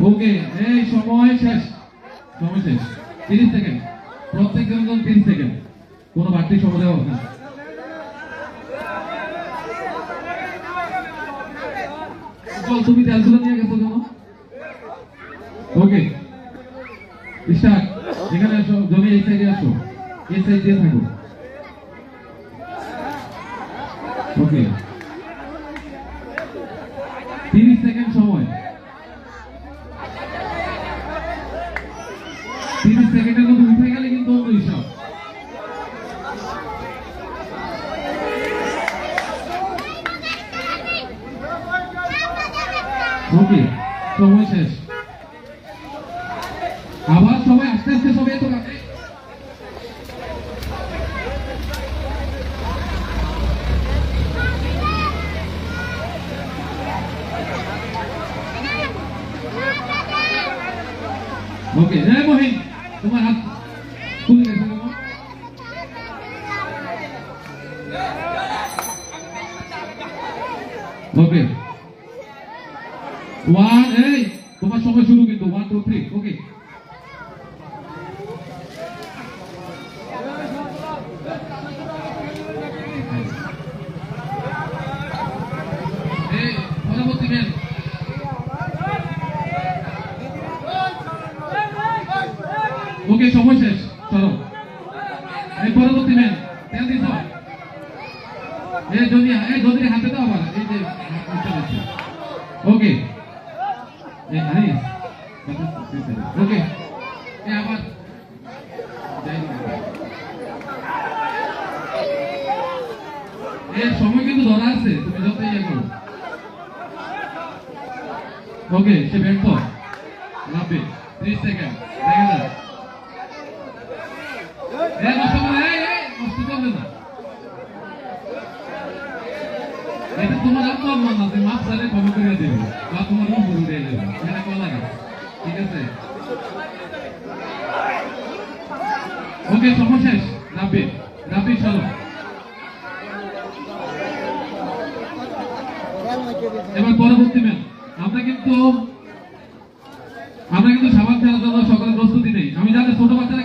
ওকে, এই সময় শেষ, সময় শেষ। 30 সেকেন্ড, প্রত্যেক জনের জন্য 30 সেকেন্ড, কোনো বাড়তি সময় দেওয়া হবে না। তুমি তেলগুলো নিয়ে গেছো কেন? ওকে, স্টার্ট। এখানে আসো, জমি এই সাইডে আসো, এই সাইড দিয়ে থাকো। ওকে, 30 সেকেন্ড সময়। 30 সেকেন্ডের মধ্যে উঠে গেলে কিন্তু অন্য হিসাব। ওকে, সময় শেষ। আবার সবাই আস্তে আস্তে সবাই তো কাছে। ওকে, জয় মহিন, তোমার হাত খুলে গেছে কেন? ওকে, 1, এই তোমার সময় শুরু কিন্তু 1 2 3। ওকে, এই পরবর্তী ম্যাচ। ওকে, সময় শেষ, চলো। এই পরবর্তী ম্যাচ, তেল দিছ? এই যদি হাতে দাও আবার, এই যে ওকে, এই হারিস। ওকে, এই আবার এই সময় কিন্তু ধরা আছে, তুমি যত ইয়ে করো। ওকে, সে ব্যর্থ। 30 সেকেন্ড, দেখা যায়। নষ্ট করবে না, এটা তোমার আত্মসম্মান না, তুমি মাপ চাইলে ক্ষমা করে দেবে বা তোমার উপর উঠে যাবে, এটা করা লাগে, ঠিক আছে? ওকে, সময় শেষ। 90 চলো। এবার পরবর্তী ম্যাচ। আমরা কিন্তু সাবান খেলার জন্য সকলের প্রস্তুতি নেই। আমি জানি ছোট বাচ্চারা